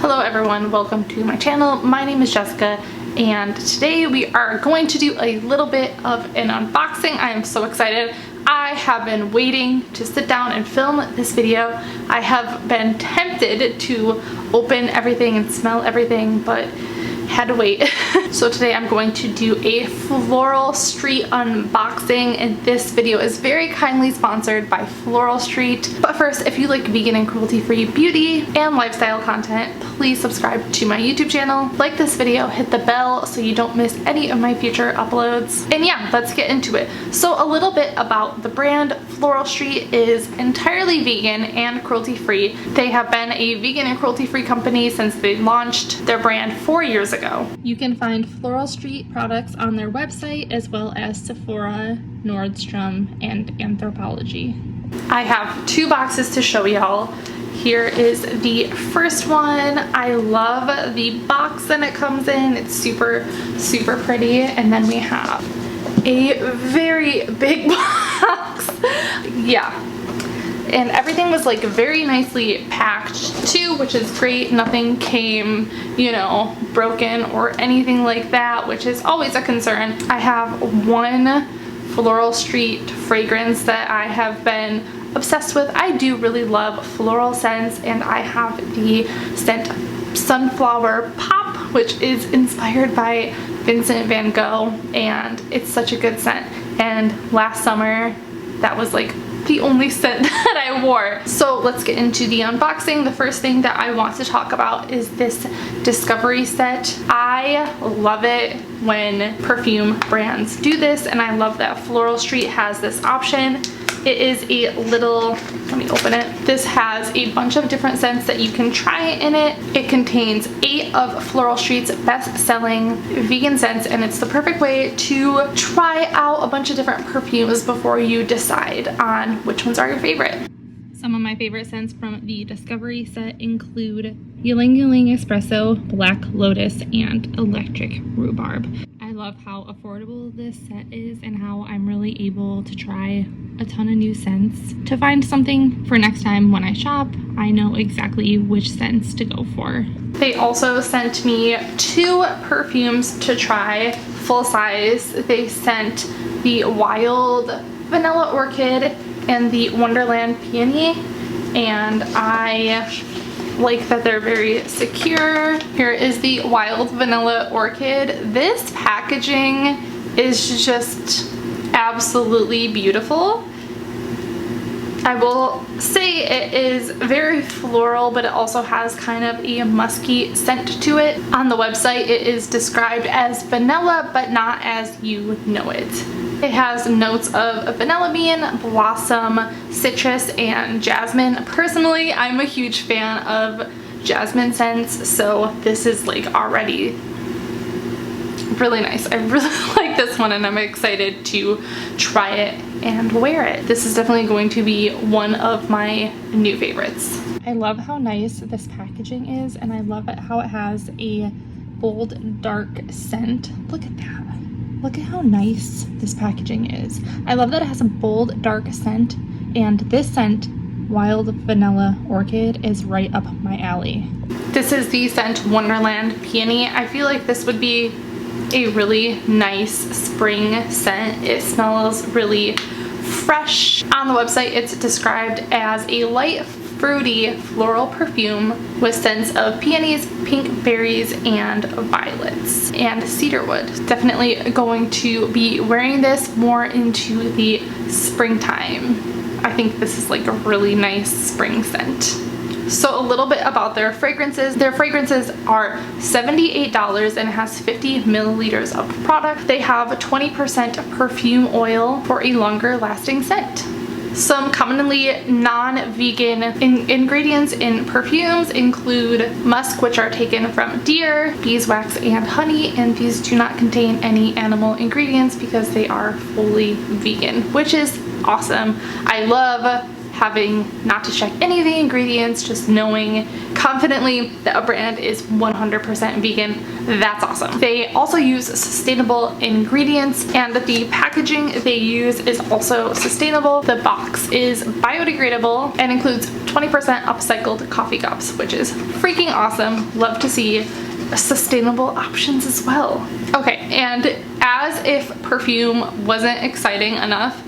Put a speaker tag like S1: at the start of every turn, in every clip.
S1: Hello everyone, welcome to my channel. My name is Jessica and today we are going to do a little bit of an unboxing. I am so excited. I have been waiting to sit down and film this video. I have been tempted to open everything and smell everything, but had to wait. So today I'm going to do a Floral Street unboxing, and this video is very kindly sponsored by Floral Street. But first, if you like vegan and cruelty-free beauty and lifestyle content, please subscribe to my YouTube channel, like this video, hit the bell so you don't miss any of my future uploads. And yeah, let's get into it. So a little bit about the brand. Floral Street is entirely vegan and cruelty-free. They have been a vegan and cruelty-free company since they launched their brand 4 years ago. You can find Floral Street products on their website as well as Sephora, Nordstrom, and Anthropologie. I have two boxes to show y'all. Here is the first one. I love the box that it comes in. It's super pretty. And then we have a very big box. Yeah. And everything was like very nicely packed too, which is great. Nothing came, you know, broken or anything like that, which is always a concern. I have one Floral Street fragrance that I have been obsessed with. I do really love floral scents, and I have the scent Sunflower Pop, which is inspired by Vincent van Gogh, and it's such a good scent. And last summer, that was like the only scent that I wore. So let's get into the unboxing. The first thing that I want to talk about is this Discovery set. I love it when perfume brands do this, and I love that Floral Street has this option. It is a little, let me open it. This has a bunch of different scents that you can try in it. It contains 8 of Floral Street's best-selling vegan scents, and it's the perfect way to try out a bunch of different perfumes before you decide on which ones are your favorite. Some of my favorite scents from the Discovery set include Ylang Ylang Espresso, Black Lotus, and Electric Rhubarb. I love how affordable this set is and how I'm really able to try a ton of new scents. To find something for next time when I shop, I know exactly which scents to go for. They also sent me 2 perfumes to try, full size. They sent the Wild Vanilla Orchid and the Wonderland Peony, and I like that they're very secure. Here is the Wild Vanilla Orchid. This packaging is just absolutely beautiful. I will say it is very floral, but it also has kind of a musky scent to it. On the website, it is described as vanilla, but not as you know it. It has notes of vanilla bean, blossom, citrus, and jasmine. Personally, I'm a huge fan of jasmine scents, so this is like already really nice. I really like this one, and I'm excited to try it and wear it. This is definitely going to be one of my new favorites. I love how nice this packaging is, and I love it how it has a bold, dark scent. Look at that. Look at how nice this packaging is. I love that it has a bold, dark scent, and this scent, Wild Vanilla Orchid, is right up my alley. This is the scent Wonderland Peony. I feel like this would be a really nice spring scent. It smells really fresh. On the website, it's described as a light, fruity floral perfume with scents of peonies, pink berries, and violets, and cedarwood. Definitely going to be wearing this more into the springtime. I think this is like a really nice spring scent. So a little bit about their fragrances. Their fragrances are $78 and has 50 milliliters of product. They have 20% perfume oil for a longer lasting scent. Some commonly non-vegan ingredients in perfumes include musk, which are taken from deer, beeswax, and honey, and these do not contain any animal ingredients because they are fully vegan, which is awesome. I love having not to check any of the ingredients, just knowing confidently that a brand is 100% vegan. That's awesome. They also use sustainable ingredients, and the packaging they use is also sustainable. The box is biodegradable and includes 20% upcycled coffee cups, which is freaking awesome. Love to see sustainable options as well. Okay, and as if perfume wasn't exciting enough,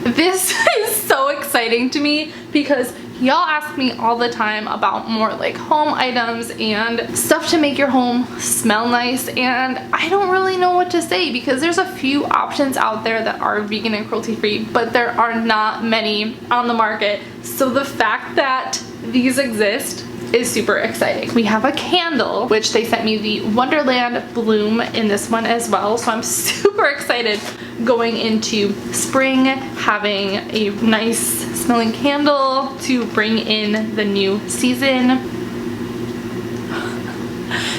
S1: this is so exciting to me because y'all ask me all the time about more like home items and stuff to make your home smell nice, and I don't really know what to say because there's a few options out there that are vegan and cruelty free, but there are not many on the market. So the fact that these exist is super exciting. We have a candle, which they sent me the Wonderland Bloom in this one as well, so I'm super excited going into spring, having a nice smelling candle to bring in the new season.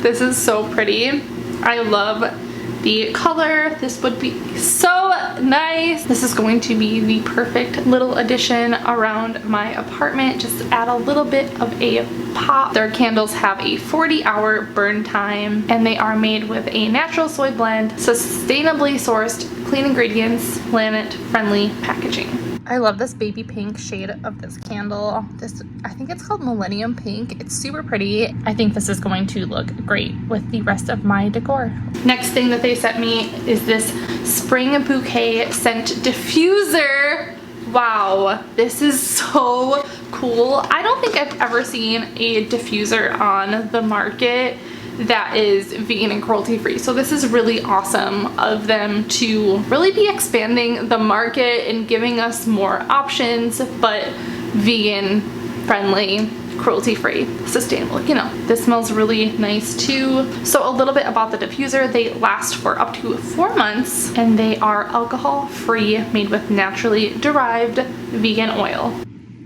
S1: This is so pretty. I love the color. This would be so nice. This is going to be the perfect little addition around my apartment. Just add a little bit of a pop. Their candles have a 40-hour burn time, and they are made with a natural soy blend, sustainably sourced, clean ingredients, planet-friendly packaging. I love this baby pink shade of this candle. This, I think it's called Millennium Pink. It's super pretty. I think this is going to look great with the rest of my decor. Next thing that they sent me is this Spring Bouquet Scent Diffuser. Wow, this is so cool. I don't think I've ever seen a diffuser on the market that is vegan and cruelty free. So this is really awesome of them to really be expanding the market and giving us more options, but vegan friendly, cruelty free, sustainable. You know, this smells really nice too. So a little bit about the diffuser. They last for up to 4 months, and they are alcohol free, made with naturally derived vegan oil.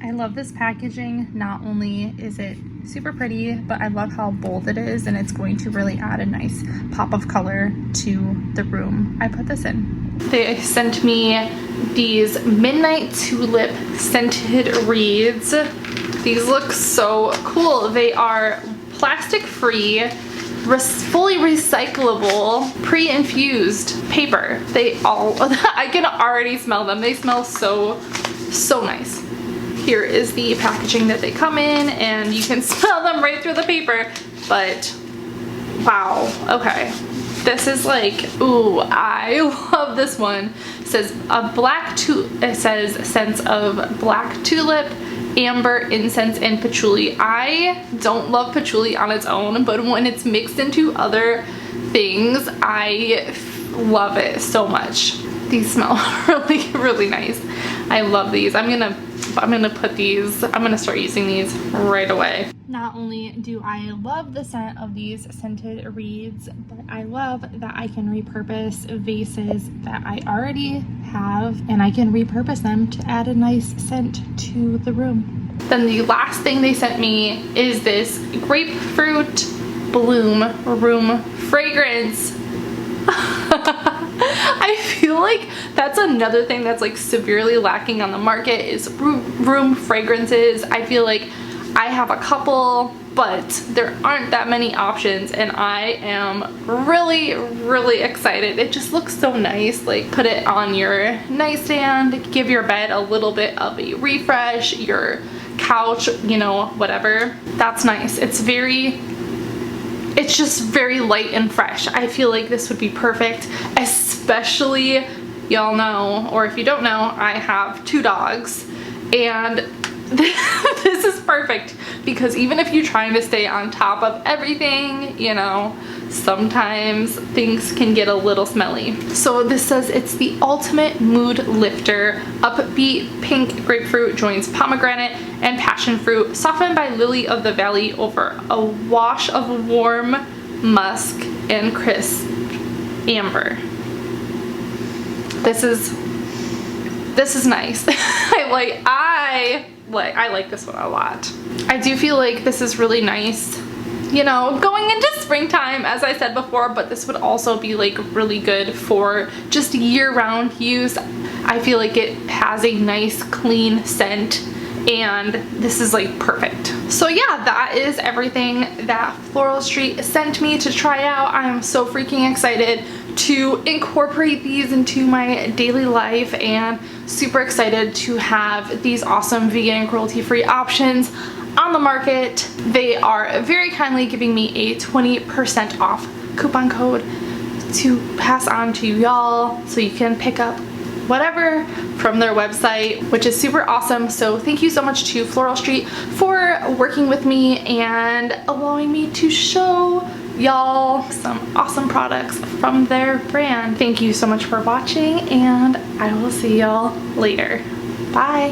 S1: I love this packaging. Not only is it super pretty, but I love how bold it is, and it's going to really add a nice pop of color to the room I put this in. They sent me these Midnight Tulip scented reeds. These look so cool. They are plastic free, fully recyclable, pre-infused paper. They all, I can already smell them. They smell so nice. Here is the packaging that they come in, and you can smell them right through the paper, but wow, okay. This is like, ooh, I love this one. It says it says scents of black tulip, amber, incense, and patchouli. I don't love patchouli on its own, but when it's mixed into other things, I love it so much. These smell really nice. I love these. I'm gonna put these, I'm gonna start using these right away. Not only do I love the scent of these scented reeds, but I love that I can repurpose vases that I already have, and I can repurpose them to add a nice scent to the room. Then the last thing they sent me is this Grapefruit Bloom Room Fragrance. I feel like that's another thing that's like severely lacking on the market is room fragrances. I feel like I have a couple, but there aren't that many options, and I am really excited. It just looks so nice. Like, put it on your nightstand, give your bed a little bit of a refresh, your couch, you know, whatever. That's nice. It's just very light and fresh. I feel like this would be perfect, especially, y'all know, or if you don't know, I have 2 dogs, and this is perfect because even if you're trying to stay on top of everything, you know, sometimes things can get a little smelly. So this says it's the ultimate mood lifter. Upbeat pink grapefruit joins pomegranate and passion fruit, softened by lily of the valley over a wash of warm musk and crisp amber. This is nice. I like this one a lot. I do feel like this is really nice, you know, going into springtime, as I said before, but this would also be like really good for just year-round use. I feel like it has a nice clean scent, and this is like perfect. So yeah, that is everything that Floral Street sent me to try out. I am so freaking excited to incorporate these into my daily life, and super excited to have these awesome vegan and cruelty-free options on the market. They are very kindly giving me a 20% off coupon code to pass on to y'all, so you can pick up whatever from their website, which is super awesome. So thank you so much to Floral Street for working with me and allowing me to show y'all some awesome products from their brand. Thank you so much for watching, and I will see y'all later. Bye.